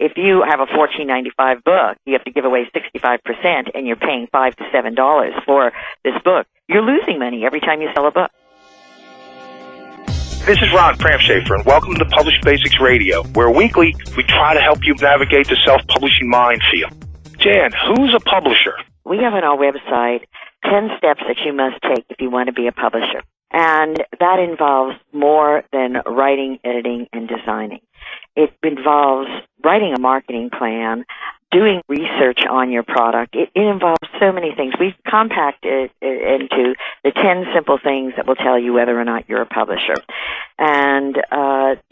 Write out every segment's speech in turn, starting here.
If you have a $14.95 book, you have to give away 65%, and you're paying $5 to $7 for this book. You're losing money every time you sell a book. This is Ron Pramshafer, and welcome to Publish Basics Radio, where weekly we try to help you navigate the self-publishing minefield. Jan, who's a publisher? We have on our website 10 steps that you must take if you want to be a publisher. And that involves more than writing, editing, and designing. It involves writing a marketing plan, doing research on your product. It involves so many things. We've compacted it into the 10 simple things that will tell you whether or not you're a publisher. And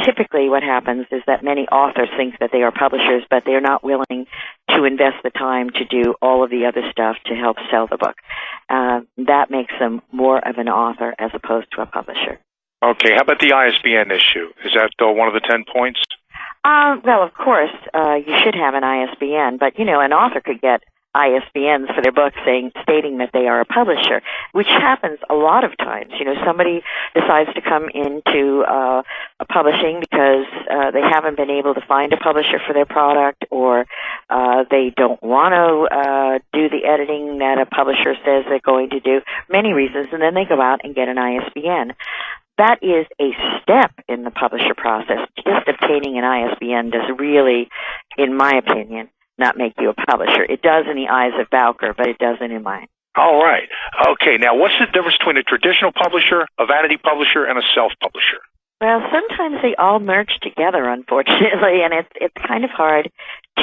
typically what happens is that many authors think that they are publishers, but they're not willing to invest the time to do all of the other stuff to help sell the book. That makes them more of an author as opposed to a publisher. Okay, how about the ISBN issue? Is that one of the 10 points? Well, of course, you should have an ISBN, but, an author could get ISBNs for their books stating that they are a publisher, which happens a lot of times. Somebody decides to come into publishing because they haven't been able to find a publisher for their product, or they don't want to do the editing that a publisher says they're going to do, many reasons, and then they go out and get an ISBN. That is a step in the publisher process. Just obtaining an ISBN does really, in my opinion, not make you a publisher. It does in the eyes of Bowker, but it doesn't in mine. All right. Okay, now what's the difference between a traditional publisher, a vanity publisher, and a self-publisher? Well, sometimes they all merge together, unfortunately, and it's kind of hard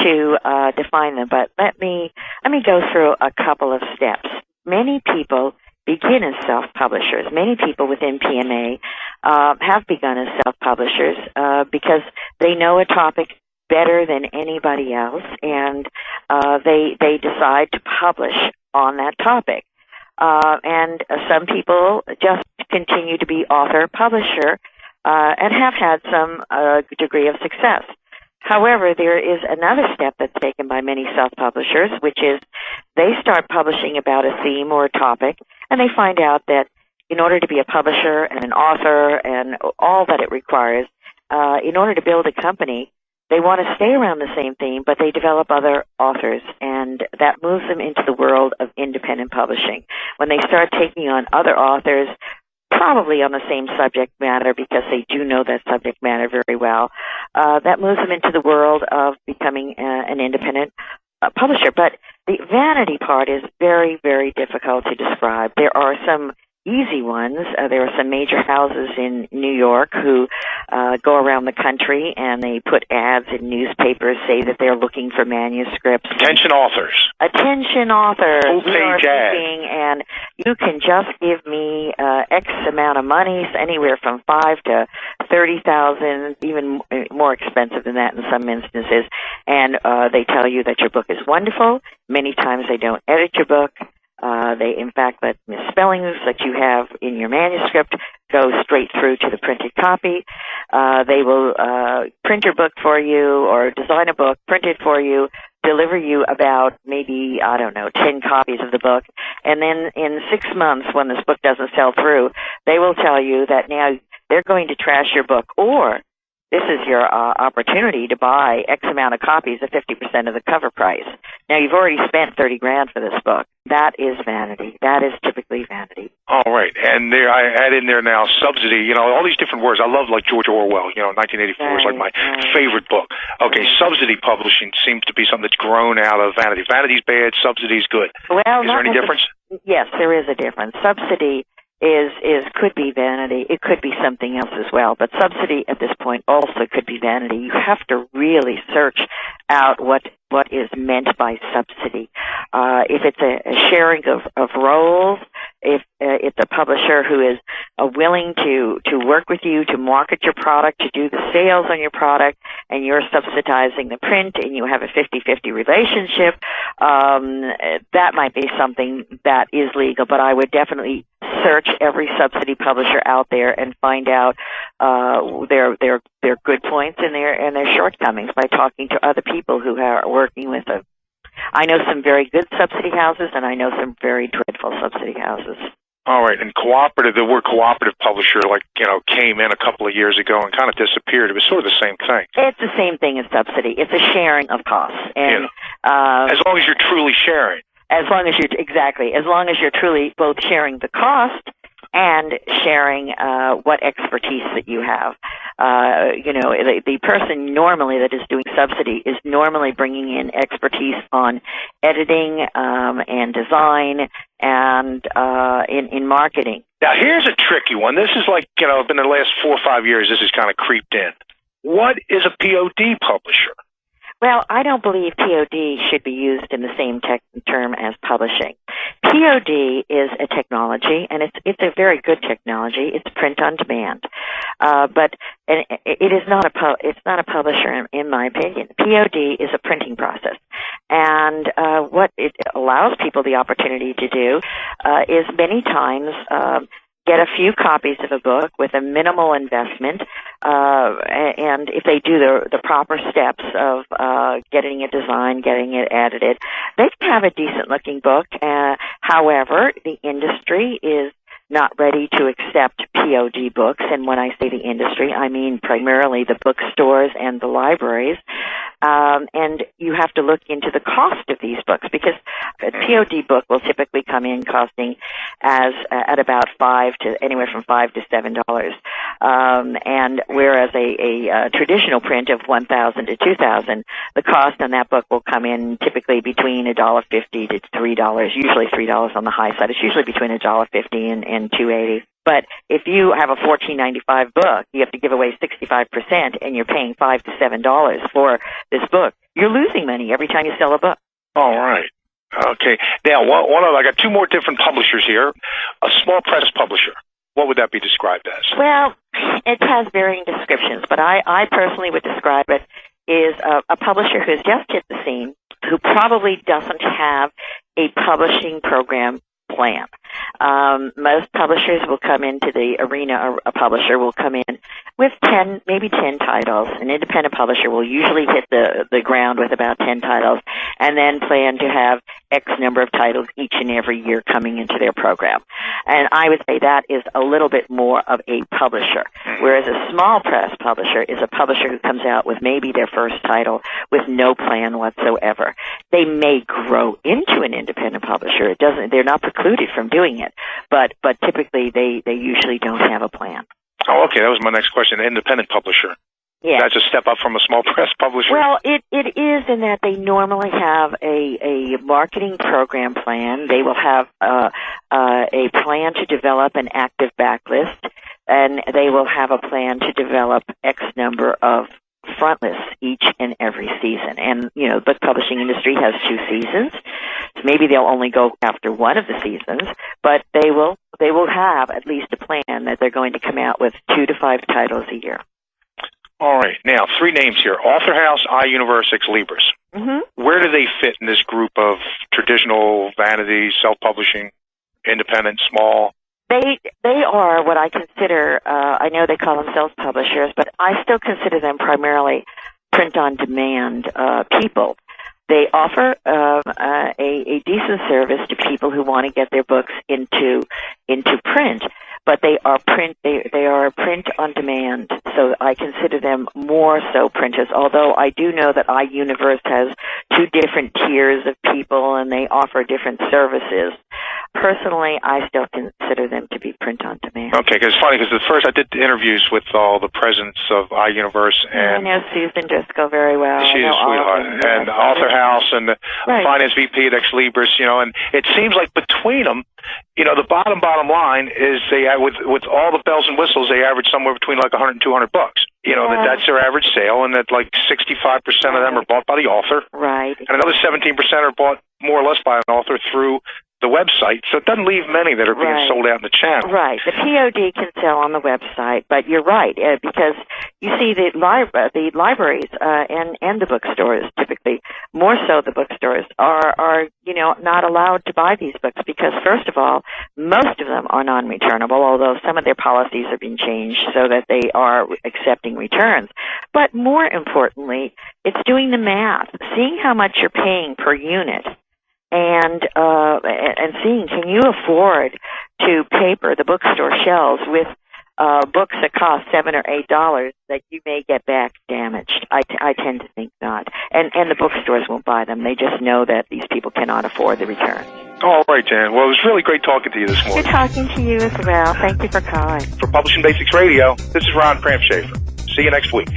to define them. But let me go through a couple of steps. Many people begin as self-publishers. Many people within PMA have begun as self-publishers because they know a topic better than anybody else, and they decide to publish on that topic. And some people just continue to be author-publisher and have had some degree of success. However, there is another step that's taken by many self-publishers, which is they start publishing about a theme or a topic, and they find out that in order to be a publisher and an author and all that it requires, in order to build a company, they want to stay around the same theme, but they develop other authors, and that moves them into the world of independent publishing. When they start taking on other authors, probably on the same subject matter because they do know that subject matter very well, that moves them into the world of becoming an independent publisher. But the vanity part is very, very difficult to describe. There are some easy ones. There are some major houses in New York who go around the country and they put ads in newspapers, say that they're looking for manuscripts. Attention authors. Attention authors. Full-page ad. And you can just give me X amount of money, anywhere from $5,000 to $30,000, even more expensive than that in some instances. And they tell you that your book is wonderful. Many times they don't edit your book. They, in fact, let misspellings that you have in your manuscript go straight through to the printed copy. They will print your book for you or design a book, print it for you, deliver you about maybe, 10 copies of the book. And then in 6 months, when this book doesn't sell through, they will tell you that now they're going to trash your book, or this is your opportunity to buy X amount of copies at 50% of the cover price. Now, you've already spent $30,000 for this book. That is vanity. That is typically vanity. All right. And there, I add in there now subsidy, all these different words. I love like George Orwell, 1984 is like my favorite book. Okay, subsidy publishing seems to be something that's grown out of vanity. Vanity's bad, subsidy's good. Well, is there any difference? Yes, there is a difference. Subsidy could be vanity. It could be something else as well. But subsidy at this point also could be vanity. You have to really search out what is meant by subsidy. If it's a sharing of roles, if it's a publisher who is willing to work with you to market your product, to do the sales on your product, and you're subsidizing the print and you have a 50-50 relationship, that might be something that is legal. But I would definitely search every subsidy publisher out there and find out their good points and their shortcomings by talking to other people who are working with them. I know some very good subsidy houses, and I know some very dreadful subsidy houses. All right, and cooperative, the word cooperative publisher, came in a couple of years ago and kind of disappeared. It was sort of the same thing. It's the same thing as subsidy. It's a sharing of costs. And as long as you're truly sharing. As long as you're truly both sharing the cost and sharing what expertise that you have. The person normally that is doing subsidy is normally bringing in expertise on editing and design and in marketing. Now, here's a tricky one. This is in the last 4 or 5 years, this has kind of creeped in. What is a POD publisher? Well, I don't believe POD should be used in the same term as publishing. POD is a technology, and it's a very good technology. It's print on demand, but it is not a publisher in my opinion. POD is a printing process, and what it allows people the opportunity to do is many times get a few copies of a book with a minimal investment, and if they do the proper steps of getting it designed, getting it edited, they can have a decent-looking book. However, the industry is not ready to accept POD books, and when I say the industry, I mean primarily the bookstores and the libraries. And you have to look into the cost of these books, because a POD book will typically come in costing at about anywhere from $5 to $7, and whereas a traditional print of $1,000 to $2,000, the cost on that book will come in typically between $1.50 to $3, usually $3 on the high side. It's usually between $1.50 and $2.80. But if you have a $14.95 book, you have to give away 65%, and you're paying $5 to $7 for this book. You're losing money every time you sell a book. All right. Okay. Now, I got two more different publishers here. A small press publisher. What would that be described as? Well, it has varying descriptions, but I personally would describe it as a publisher who's just hit the scene, who probably doesn't have a publishing program plan. Most publishers will come into the arena. A publisher will come in with 10, maybe 10 titles. An independent publisher will usually hit the ground with about 10 titles, and then plan to have X number of titles each and every year coming into their program. And I would say that is a little bit more of a publisher, whereas a small press publisher is a publisher who comes out with maybe their first title with no plan whatsoever. They may grow into an independent publisher. They're not precluded from doing it, but typically they usually don't have a plan. Oh, okay. That was my next question. Independent publisher. Yeah. That's a step up from a small press publisher. Well, it is in that they normally have a marketing program plan. They will have a plan to develop an active backlist, and they will have a plan to develop X number of front lists each and every season. And, the book publishing industry has 2 seasons. So maybe they'll only go after one of the seasons, but they will have at least a plan that they're going to come out with 2 to 5 titles a year. All right. Now, 3 names here. Author House, iUniverse, Ex Libris. Mm-hmm. Where do they fit in this group of traditional vanity, self-publishing, independent, small? They are what I consider, I know they call themselves publishers, but I still consider them primarily print-on-demand people. They offer a decent service to people who want to get their books into print, but they are print on demand. So I consider them more so printers. Although I do know that iUniverse has 2 different tiers of people, and they offer different services. Personally, I still consider them to be print on demand. Okay, because it's funny, because at first I did interviews with all the presidents of iUniverse, and I know Susan Driscoll very well. She's a sweetheart, and Author House, and the finance VP at Ex Libris, and it seems like between them, the bottom line is they with all the bells and whistles, they average somewhere between like 100 and 200 bucks. That's their average sale, and that like 65% of them are bought by the author, right? And another 17% are bought more or less by an author through the website, so it doesn't leave many that are being sold out in the channel. Right. The POD can sell on the website, but you're right, because you see the libraries and the bookstores, typically, more so the bookstores, are not allowed to buy these books because, first of all, most of them are non-returnable, although some of their policies have been changed so that they are accepting returns. But more importantly, it's doing the math, seeing how much you're paying per unit, and seeing, can you afford to paper the bookstore shelves with books that cost $7 or $8 that you may get back damaged. I tend to think not. And the bookstores won't buy them. They just know that these people cannot afford the return. All right, Jan. Well, it was really great talking to you this morning. Good talking to you as well. Thank you for calling. For Publishing Basics Radio, this is Ron Crampshafer. See you next week.